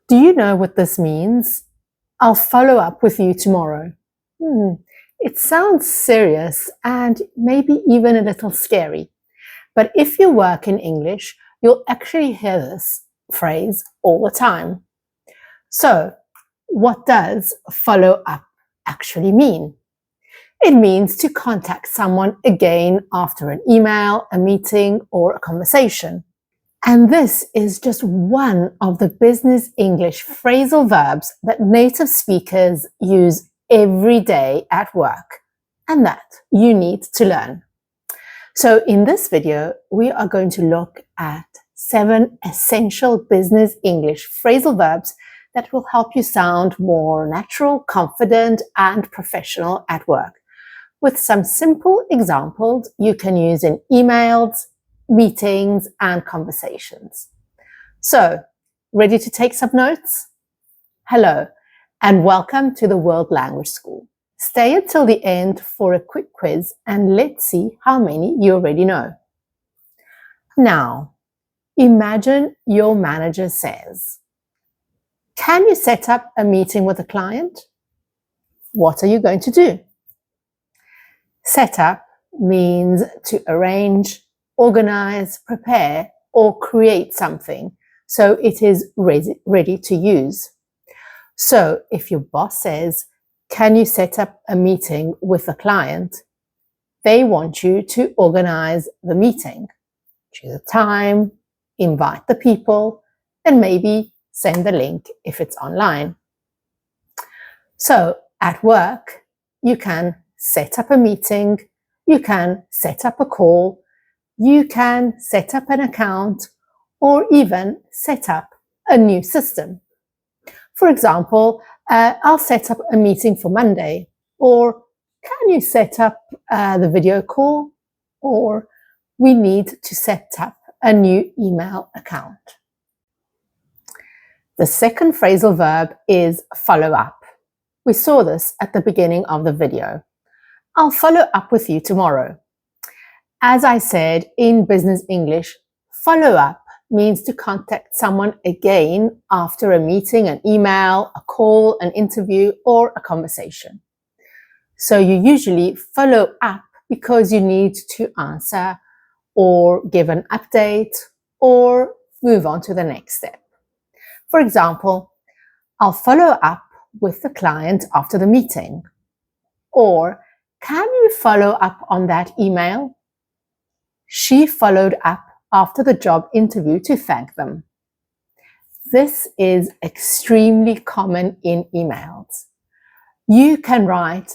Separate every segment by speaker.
Speaker 1: Do you know what this means? I'll follow up with you tomorrow. It sounds serious and maybe even a little scary. But if you work in English, you'll actually hear this phrase all the time. So, what does follow up actually mean? It means to contact someone again after an email, a meeting, or a conversation. And this is just one of the business English phrasal verbs that native speakers use every day at work and that you need to learn. So in this video, we are going to look at 7 essential business English phrasal verbs that will help you sound more natural, confident, and professional at work, with some simple examples you can use in emails, meetings, and conversations. So, ready to take some notes? Hello, and welcome to the World Language School. Stay until the end for a quick quiz and let's see how many you already know. Now, imagine your manager says, "Can you set up a meeting with a client?" What are you going to do? Set up means to arrange, organize, prepare, or create something so it is ready to use. So if your boss says, "Can you set up a meeting with a client?" they want you to organize the meeting. Choose a time, invite the people, and maybe send the link if it's online. So at work, you can set up a meeting, you can set up a call, you can set up an account, or even set up a new system. For example, I'll set up a meeting for Monday, or can you set up the video call, or we need to set up a new email account. The second phrasal verb is follow up. We saw this at the beginning of the video. I'll follow up with you tomorrow. As I said, in business English, follow up means to contact someone again after a meeting, an email, a call, an interview, or a conversation. So you usually follow up because you need to answer or give an update or move on to the next step. For example, I'll follow up with the client after the meeting. Or, can you follow up on that email? She followed up after the job interview to thank them. This is extremely common in emails. You can write,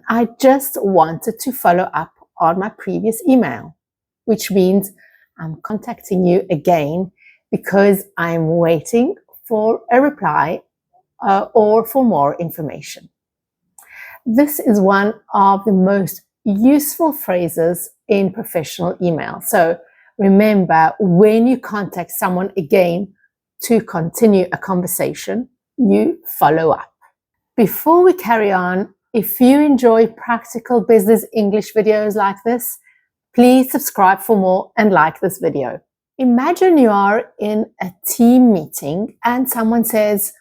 Speaker 1: "I just wanted to follow up on my previous email," which means I'm contacting you again because I'm waiting for a reply or for more information. This is one of the most useful phrases in professional email. So remember, when you contact someone again to continue a conversation, you follow up. Before we carry on, if you enjoy practical business English videos like this, please subscribe for more and like this video. Imagine you are in a team meeting and someone says,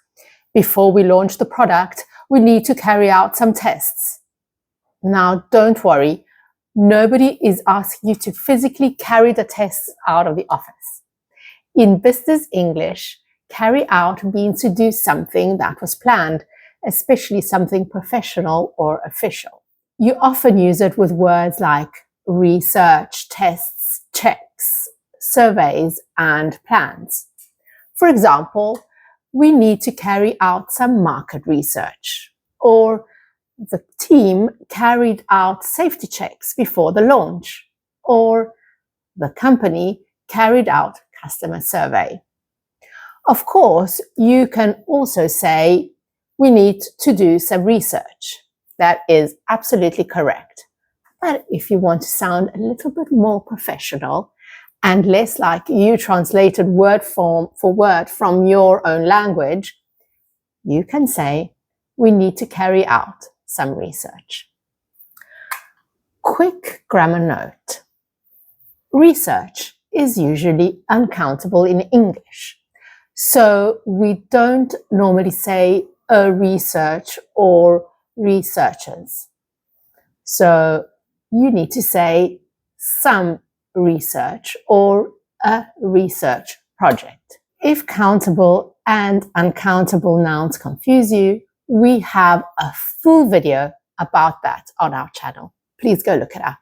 Speaker 1: "Before we launch the product, we need to carry out some tests." Now, don't worry. Nobody is asking you to physically carry the tests out of the office. In business English, carry out means to do something that was planned, especially something professional or official. You often use it with words like research, tests, checks, surveys, and plans. For example, we need to carry out some market research, or the team carried out safety checks before the launch, or the company carried out customer survey. Of course, you can also say, "We need to do some research." That is absolutely correct. But if you want to sound a little bit more professional and less like you translated word for word from your own language, you can say, "We need to carry out some research." Quick grammar note. Research is usually uncountable in English. So we don't normally say a research or researchers. So you need to say some research or a research project. If countable and uncountable nouns confuse you, we have a full video about that on our channel. Please go look it up.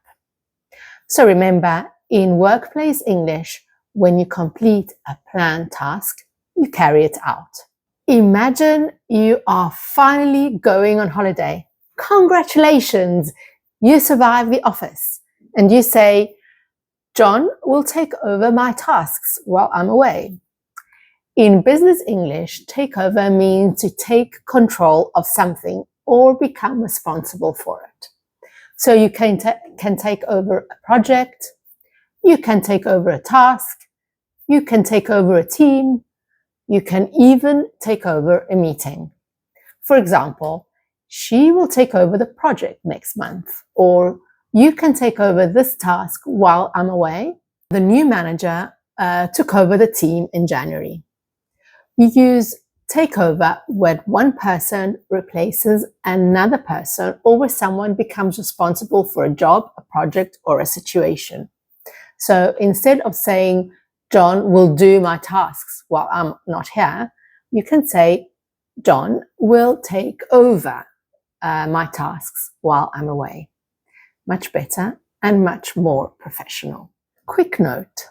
Speaker 1: So remember, in workplace English, when you complete a planned task, you carry it out. Imagine you are finally going on holiday. Congratulations, you survived the office. And you say, John will take over my tasks while I'm away. In business English, takeover means to take control of something or become responsible for it. So you can take over a project, you can take over a task, you can take over a team, you can even take over a meeting. For example, she will take over the project next month, or you can take over this task while I'm away. The new manager took over the team in January. You use takeover when one person replaces another person or where someone becomes responsible for a job, a project, or a situation. So instead of saying, John will do my tasks while I'm not here, you can say, John will take over my tasks while I'm away. Much better and much more professional. Quick note,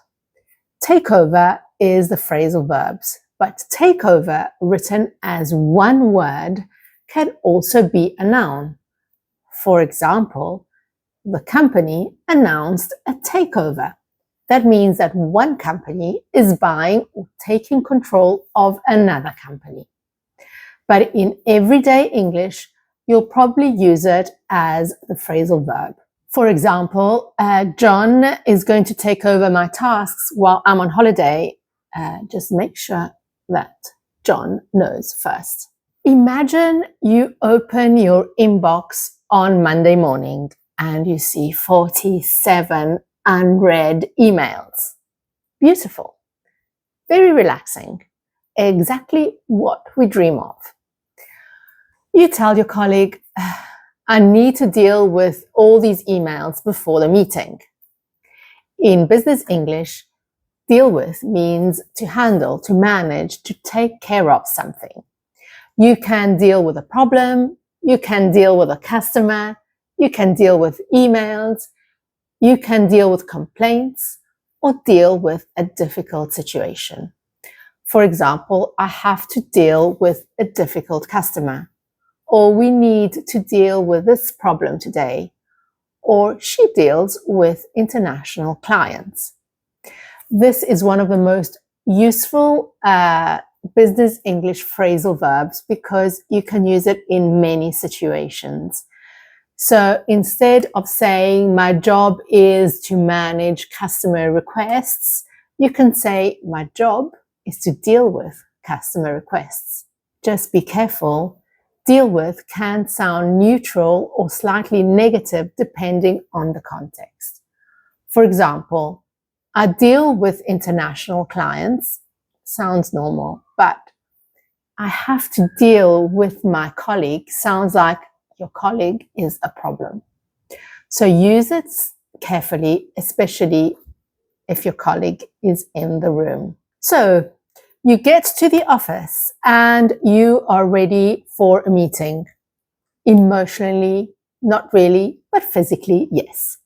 Speaker 1: takeover is the phrasal verbs, but takeover written as one word can also be a noun. For example, the company announced a takeover. That means that one company is buying or taking control of another company. But in everyday English, you'll probably use it as the phrasal verb. For example, John is going to take over my tasks while I'm on holiday. Just make sure that John knows first. Imagine you open your inbox on Monday morning and you see 47 unread emails. Beautiful. Very relaxing. Exactly what we dream of. You tell your colleague, I need to deal with all these emails before the meeting. In business English, deal with means to handle, to manage, to take care of something. You can deal with a problem, you can deal with a customer, you can deal with emails, you can deal with complaints, or deal with a difficult situation. For example, I have to deal with a difficult customer, or we need to deal with this problem today, or she deals with international clients. This is one of the most useful business English phrasal verbs because you can use it in many situations. So instead of saying my job is to manage customer requests, you can say my job is to deal with customer requests. Just be careful. Deal with can sound neutral or slightly negative depending on the context. For example, I deal with international clients. Sounds normal, but I have to deal with my colleague sounds like your colleague is a problem. So use it carefully, especially if your colleague is in the room. So you get to the office and you are ready for a meeting. Emotionally, not really, but physically, yes.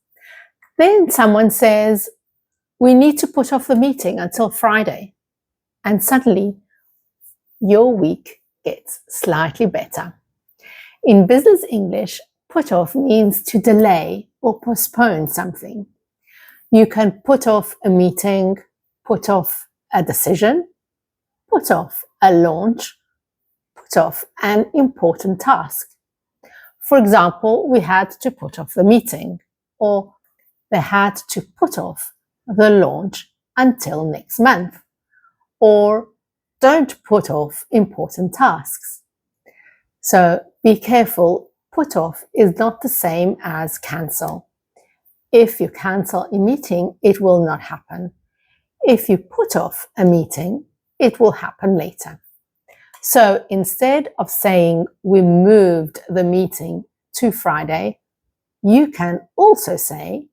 Speaker 1: Then someone says, we need to put off the meeting until Friday. And suddenly, your week gets slightly better. In business English, put off means to delay or postpone something. You can put off a meeting, put off a decision, put off a launch, put off an important task. For example, we had to put off the meeting, or they had to put off the launch until next month, or don't put off important tasks. So be careful, put off is not the same as cancel. If you cancel a meeting, it will not happen. If you put off a meeting, it will happen later. So instead of saying we moved the meeting to Friday, you can also say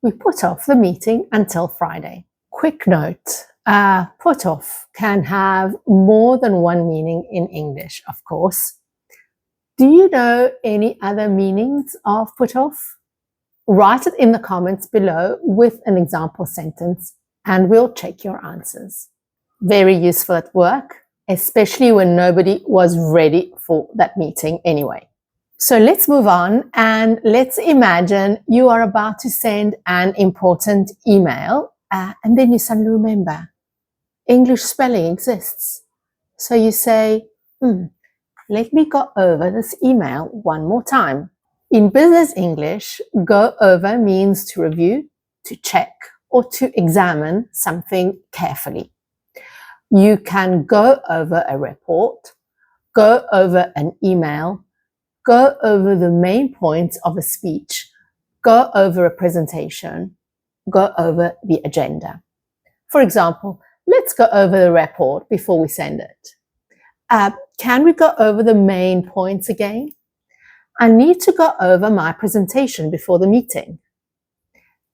Speaker 1: we put off the meeting until Friday. Quick note, put off can have more than one meaning in English, of course. Do you know any other meanings of put off? Write it in the comments below with an example sentence and we'll check your answers. Very useful at work, especially when nobody was ready for that meeting anyway. So let's move on and let's imagine you are about to send an important email and then you suddenly remember English spelling exists. So you say, let me go over this email one more time. In business English, go over means to review, to check, or to examine something carefully. You can go over a report, go over an email, go over the main points of a speech, go over a presentation, go over the agenda. For example, let's go over the report before we send it. Can we go over the main points again? I need to go over my presentation before the meeting.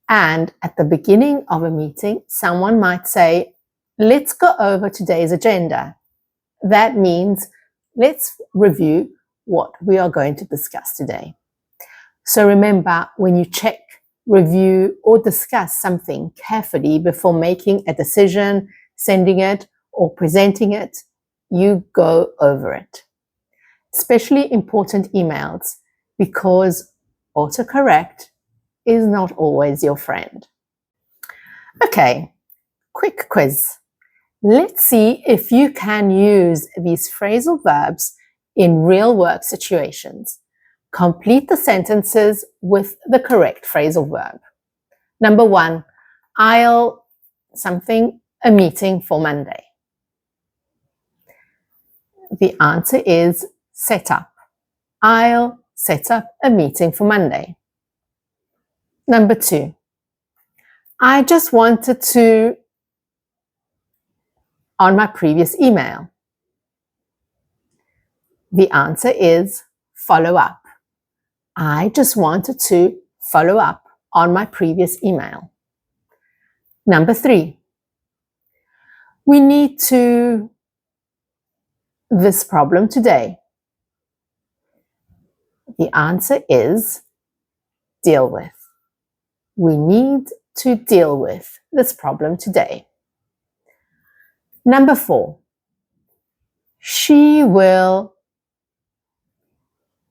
Speaker 1: And at the beginning of a meeting, someone might say, let's go over today's agenda. That means let's review what we are going to discuss today. So remember, when you check, review, or discuss something carefully before making a decision, sending it, or presenting it, you go over it. Especially important emails, because autocorrect is not always your friend. Okay, quick quiz. Let's see if you can use these phrasal verbs in real work situations. Complete the sentences with the correct phrasal verb. Number 1, I'll something, a meeting for Monday. The answer is set up. I'll set up a meeting for Monday. Number 2, I just wanted to on my previous email. The answer is follow up. I just wanted to follow up on my previous email. Number 3, we need to this problem today. The answer is deal with. We need to deal with this problem today. Number 4, she will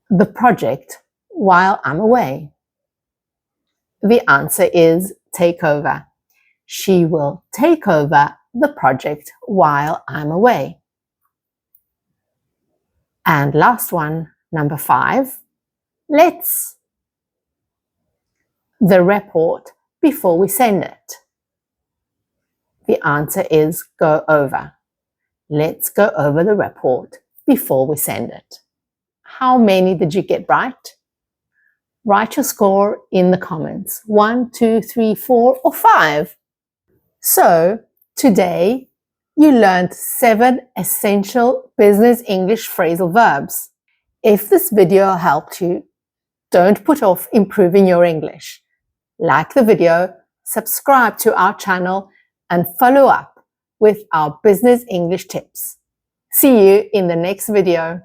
Speaker 1: the project while I'm away. The answer is take over. She will take over the project while I'm away. And last one, number 5, let's the report before we send it. The answer is go over. Let's go over the report before we send it. How many did you get right? Write your score in the comments. 1, 2, 3, 4, or 5. So today you learned 7 essential business English phrasal verbs. If this video helped you, don't put off improving your English. Like the video, subscribe to our channel, and follow up with our business English tips. See you in the next video.